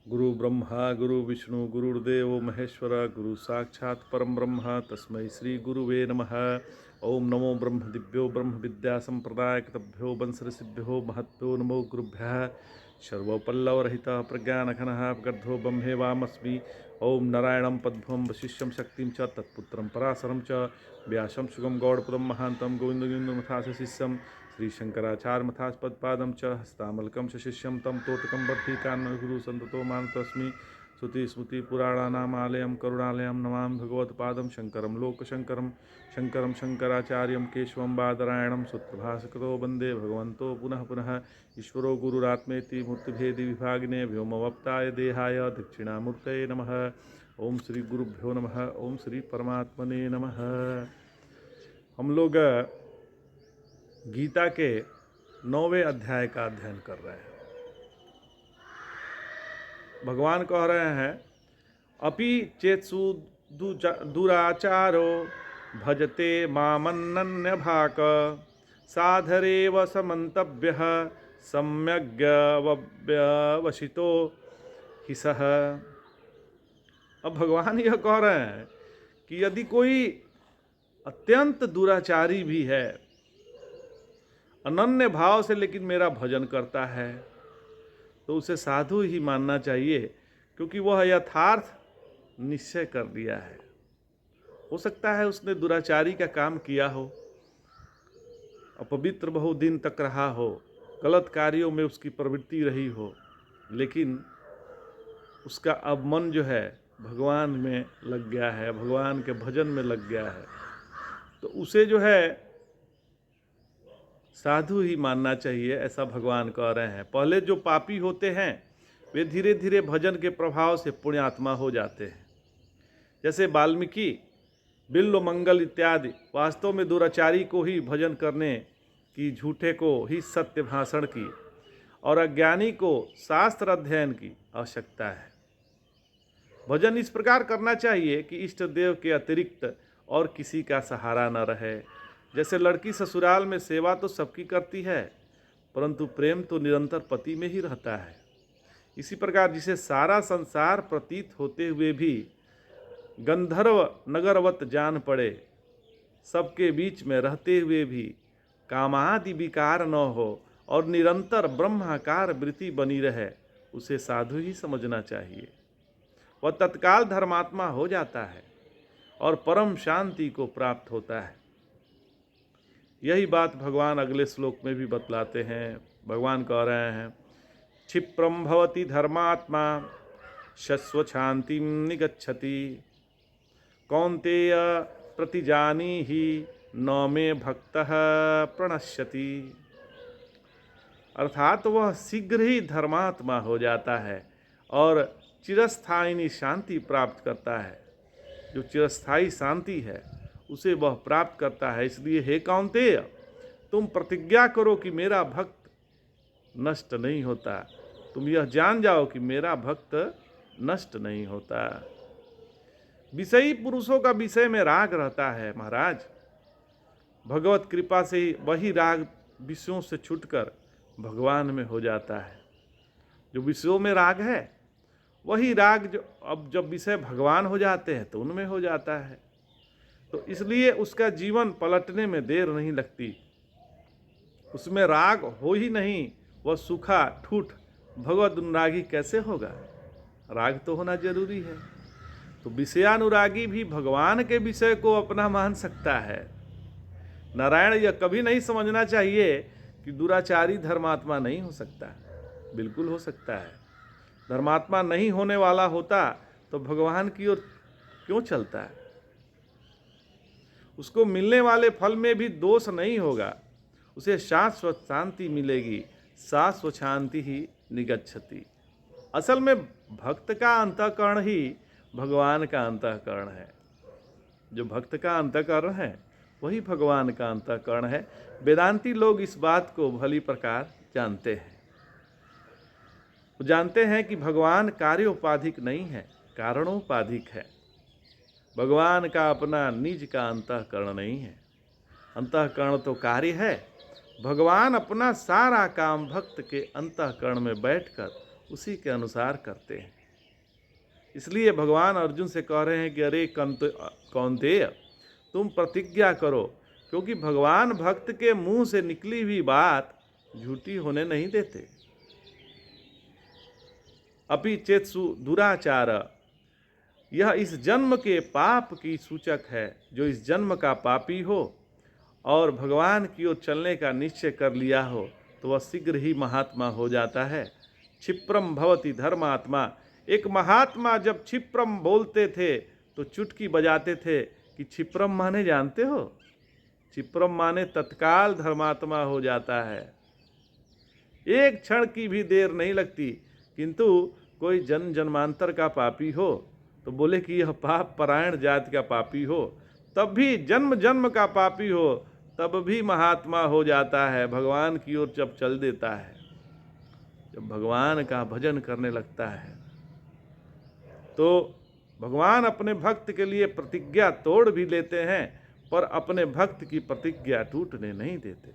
गुरु ब्रह्मा गुरु विष्णु गुरुर्देव महेश्वर गुरु साक्षात् परम ब्रह्म तस्मै श्री गुरुवे नमः। ओम नमो ब्रह्म दिव्यो ब्रह्म विद्या संप्रदायकतभ्यो वंशऋषिभ्यो महत्भ्यो नमो गुरुभ्यः। सर्वपल्लवरहितः प्रज्ञानघनः गर्धो ब्रह्मे वामस्मि। ओम नारायणं पद्मं वशिष्ठं शक्तिं च तत्पुत्रं पराशरं च व्यासं सुगम गौड़पदं महान्तं गोविन्दगोविन्दमथास शिष्यं श्रीशंकराचार्यमथास्पदपादं च हस्तामलकं च शिष्यं तं तोटकं बद्धिकान्नगुरु सन्ततो मानतस्मि। श्रुतिस्मृतिपुराणानामालयं करुणालयं नमामि भगवत्पादं शङ्करं लोकशङ्करं शङ्करं शङ्कराचार्यं केशवं बादरायणं सूत्रभास्करो वन्दे भगवन्तो पुनः पुनः। ईश्वरो गुरुरात्मेति मूर्तिभेदि विभागिने व्योमवप्ताय देहाय दक्षिणामूर्तये नमः। ओम श्री गुरुभ्यो नमः। ओम श्री परमात्मने नमः। हम लोग गीता के 9वें अध्याय का अध्ययन कर रहे हैं। भगवान कह रहे हैं अपि चेत्सु दुराचारो भजते मामन्नन्य भाक साधरेव समन्तव्यः सम्यग्वशितो हिसः। अब भगवान यह कह रहे हैं कि यदि कोई अत्यंत दुराचारी भी है, अनन्य भाव से लेकिन मेरा भजन करता है, तो उसे साधु ही मानना चाहिए, क्योंकि वह यथार्थ निश्चय कर दिया है। हो सकता है उसने दुराचारी का काम किया हो, अपवित्र बहुत दिन तक रहा हो, गलत कार्यों में उसकी प्रवृत्ति रही हो, लेकिन उसका अब मन जो है भगवान में लग गया है, भगवान के भजन में लग गया है, तो उसे जो है साधु ही मानना चाहिए, ऐसा भगवान कह रहे हैं। पहले जो पापी होते हैं वे धीरे धीरे भजन के प्रभाव से पुण्यात्मा हो जाते हैं। जैसे वाल्मीकि, बिल्व मंगल इत्यादि वास्तव में दुराचारी को ही भजन करने की, झूठे को ही सत्य भाषण की और अज्ञानी को शास्त्र अध्ययन की आवश्यकता है। भजन इस प्रकार करना चाहिए कि इष्ट देव के अतिरिक्त और किसी का सहारा न रहे। जैसे लड़की ससुराल में सेवा तो सबकी करती है, परंतु प्रेम तो निरंतर पति में ही रहता है। इसी प्रकार जिसे सारा संसार प्रतीत होते हुए भी गंधर्व नगरवत जान पड़े, सबके बीच में रहते हुए भी कामादि विकार न हो और निरंतर ब्रह्माकार वृत्ति बनी रहे, उसे साधु ही समझना चाहिए। वह तत्काल धर्मात्मा हो जाता है और परम शांति को प्राप्त होता है। यही बात भगवान अगले श्लोक में भी बतलाते हैं। भगवान कह रहे हैं क्षिप्रम भवति धर्मात्मा शश्वशांतिं निगच्छति कौन्तेय प्रतिजानीहि न मे भक्तः प्रणश्यति। अर्थात वह शीघ्र ही धर्मात्मा हो जाता है और चिरस्थायिनी शांति प्राप्त करता है। जो चिरस्थायी शांति है उसे वह प्राप्त करता है। इसलिए हे कौन्तेय, तुम प्रतिज्ञा करो कि मेरा भक्त नष्ट नहीं होता। तुम यह जान जाओ कि मेरा भक्त नष्ट नहीं होता। विषयी पुरुषों का विषय में राग रहता है महाराज। भगवत कृपा से वही राग विषयों से छूटकर भगवान में हो जाता है। जो विषयों में राग है वही राग जो अब जब विषय भगवान हो जाते हैं तो उनमें हो जाता है। तो इसलिए उसका जीवन पलटने में देर नहीं लगती। उसमें राग हो ही नहीं, वह सूखा ठूठ भगवत अनुरागी कैसे होगा? राग तो होना जरूरी है। तो विषयानुरागी भी भगवान के विषय को अपना मान सकता है। नारायण यह कभी नहीं समझना चाहिए कि दुराचारी धर्मात्मा नहीं हो सकता। बिल्कुल हो सकता है। धर्मात्मा नहीं होने वाला होता तो भगवान की ओर क्यों चलता है? उसको मिलने वाले फल में भी दोष नहीं होगा। उसे शाश्वत शांति मिलेगी। शाश्वत शांति ही निगच्छति। असल में भक्त का अंतःकरण ही भगवान का अंतःकरण है। जो भक्त का अंतःकरण है वही भगवान का अंतःकरण है। वेदांती लोग इस बात को भली प्रकार जानते हैं। वो जानते हैं कि भगवान कार्योपाधिक नहीं है, कारणोपाधिक है। भगवान का अपना निज का अंतःकरण नहीं है। अंतःकरण तो कार्य है। भगवान अपना सारा काम भक्त के अंतःकरण में बैठकर उसी के अनुसार करते हैं। इसलिए भगवान अर्जुन से कह रहे हैं कि अरे कौन्तेय, तुम प्रतिज्ञा करो, क्योंकि भगवान भक्त के मुंह से निकली हुई बात झूठी होने नहीं देते। अपि चेत्सु दुराचार, यह इस जन्म के पाप की सूचक है। जो इस जन्म का पापी हो और भगवान की ओर चलने का निश्चय कर लिया हो तो वह शीघ्र ही महात्मा हो जाता है। क्षिप्रम भवति धर्मात्मा, एक महात्मा जब क्षिप्रम बोलते थे तो चुटकी बजाते थे कि क्षिप्रम माने जानते हो? क्षिप्रम माने तत्काल धर्मात्मा हो जाता है, एक क्षण की भी देर नहीं लगती। किंतु कोई जन्मांतर का पापी हो तो बोले कि यह पाप परायण जाति का पापी हो, तब भी जन्म जन्म का पापी हो तब भी महात्मा हो जाता है, भगवान की ओर जब चल देता है। जब भगवान का भजन करने लगता है तो भगवान अपने भक्त के लिए प्रतिज्ञा तोड़ भी लेते हैं, पर अपने भक्त की प्रतिज्ञा टूटने नहीं देते।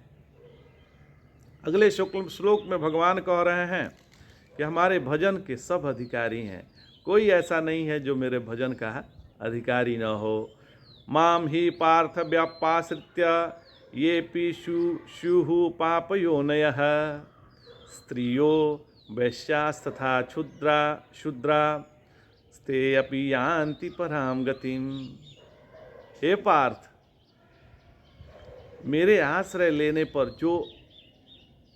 अगले श्लोक में भगवान कह रहे हैं कि हमारे भजन के सब अधिकारी हैं, कोई ऐसा नहीं है जो मेरे भजन का अधिकारी न हो। माम ही पार्थ व्यापाश्रित्य ये स्युः पापयोनयः, स्त्रियो वैश्यास्तथा शूद्रा ते अपि यान्ति पराम गतिम। हे पार्थ, मेरे आश्रय लेने पर जो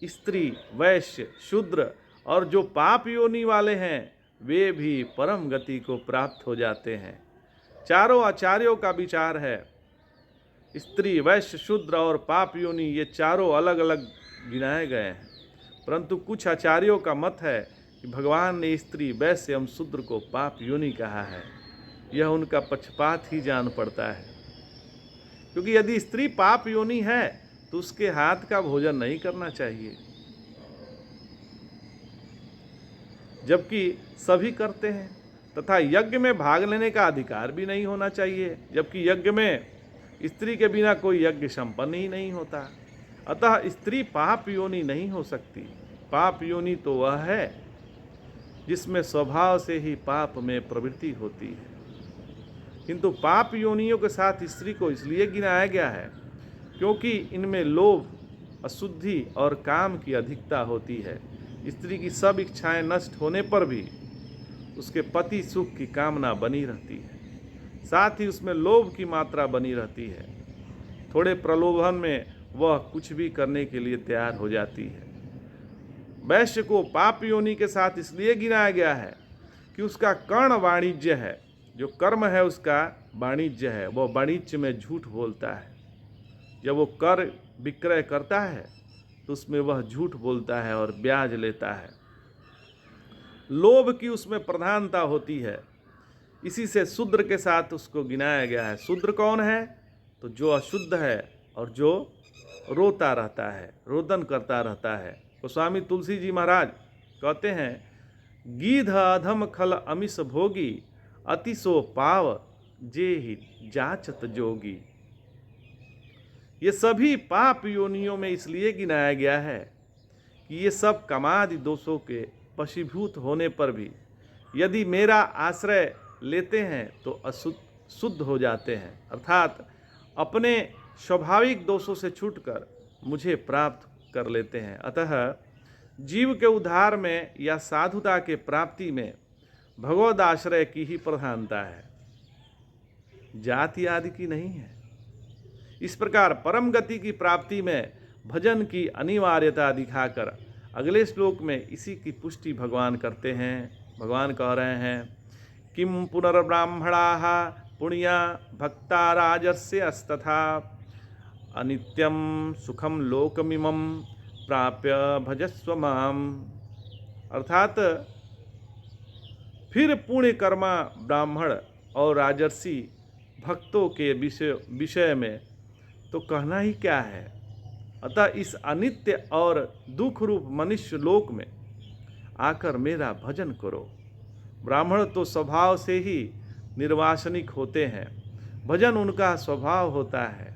स्त्री, वैश्य, शूद्र और जो पाप योनि वाले हैं वे भी परम गति को प्राप्त हो जाते हैं। चारों आचार्यों का विचार है, स्त्री, वैश्य, शूद्र और पाप योनि ये चारों अलग अलग गिनाए गए हैं, परंतु कुछ आचार्यों का मत है कि भगवान ने स्त्री, वैश्य एवं शूद्र को पाप योनि कहा है। यह उनका पक्षपात ही जान पड़ता है, क्योंकि यदि स्त्री पाप योनि है तो उसके हाथ का भोजन नहीं करना चाहिए, जबकि सभी करते हैं। तथा यज्ञ में भाग लेने का अधिकार भी नहीं होना चाहिए, जबकि यज्ञ में स्त्री के बिना कोई यज्ञ संपन्न ही नहीं होता। अतः स्त्री पाप योनि नहीं हो सकती। पाप योनि तो वह है जिसमें स्वभाव से ही पाप में प्रवृत्ति होती है, किंतु पाप योनियों के साथ स्त्री को इसलिए गिनाया गया है क्योंकि इनमें लोभ, अशुद्धि और काम की अधिकता होती है। स्त्री की सब इच्छाएं नष्ट होने पर भी उसके पति सुख की कामना बनी रहती है, साथ ही उसमें लोभ की मात्रा बनी रहती है। थोड़े प्रलोभन में वह कुछ भी करने के लिए तैयार हो जाती है। वैश्य को पाप योनि के साथ इसलिए गिनाया गया है कि उसका कर्ण वाणिज्य है, जो कर्म है उसका वाणिज्य है, वह वाणिज्य में झूठ बोलता है। जब वो कर विक्रय करता है तो उसमें वह झूठ बोलता है और ब्याज लेता है। लोभ की उसमें प्रधानता होती है, इसी से शूद्र के साथ उसको गिनाया गया है। शूद्र कौन है? तो जो अशुद्ध है और जो रोता रहता है, रोदन करता रहता है। तो स्वामी तुलसी जी महाराज कहते हैं, गीध अधम खल अमिष भोगी, अतिशो पाव जे ही जाचत जोगी। ये सभी पाप योनियों में इसलिए गिनाया गया है कि ये सब कामादि दोषों के वशीभूत होने पर भी यदि मेरा आश्रय लेते हैं तो शुद्ध हो जाते हैं, अर्थात अपने स्वाभाविक दोषों से छूटकर मुझे प्राप्त कर लेते हैं। अतः जीव के उद्धार में या साधुता के प्राप्ति में भगवद आश्रय की ही प्रधानता है, जाति आदि की नहीं है। इस प्रकार परम गति की प्राप्ति में भजन की अनिवार्यता दिखाकर अगले श्लोक में इसी की पुष्टि भगवान करते हैं। भगवान कह रहे हैं, किम पुनर्ब्राह्मणाः पुण्या भक्ता राजस्य अस्तथा अनित्यम सुखम लोकमिमं प्राप्य भजस्व माम। अर्थात फिर पुण्य कर्मा ब्राह्मण और राजर्षि भक्तों के विषय में तो कहना ही क्या है। अतः इस अनित्य और दुख रूप मनुष्य लोक में आकर मेरा भजन करो। ब्राह्मण तो स्वभाव से ही निर्वासनिक होते हैं, भजन उनका स्वभाव होता है,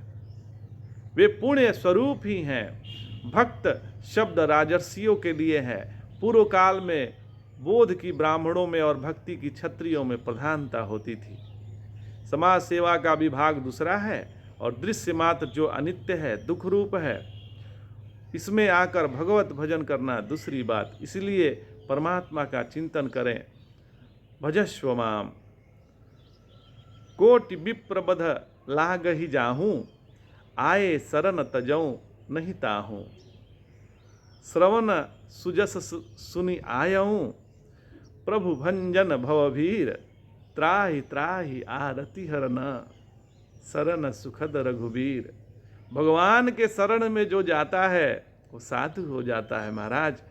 वे पुण्य स्वरूप ही हैं। भक्त शब्द राजर्षियों के लिए है। पूर्व काल में बोध की ब्राह्मणों में और भक्ति की क्षत्रियों में प्रधानता होती थी। समाज सेवा का विभाग दूसरा है और दृश्य मात्र जो अनित्य है, दुख रूप है, इसमें आकर भगवत भजन करना दूसरी बात। इसलिए परमात्मा का चिंतन करें। भजस्व माम कोटि विप्रबध लाग ही जाहूं, आए शरण तजऊं नहीं ताहूं। श्रवण सुजस सुनि आयऊं, प्रभु भंजन भवभीर, त्राहि त्राहि आरति हरन, शरण सुखद रघुबीर। भगवान के शरण में जो जाता है वो साधु हो जाता है महाराज।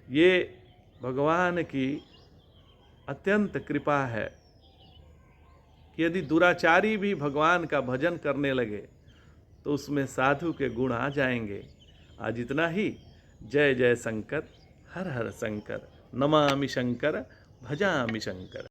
ये भगवान की अत्यंत कृपा है कि यदि दुराचारी भी भगवान का भजन करने लगे तो उसमें साधु के गुण आ जाएंगे। आज इतना ही। जय जय शंकर, हर हर शंकर, नमामि शंकर, भजामि शंकर।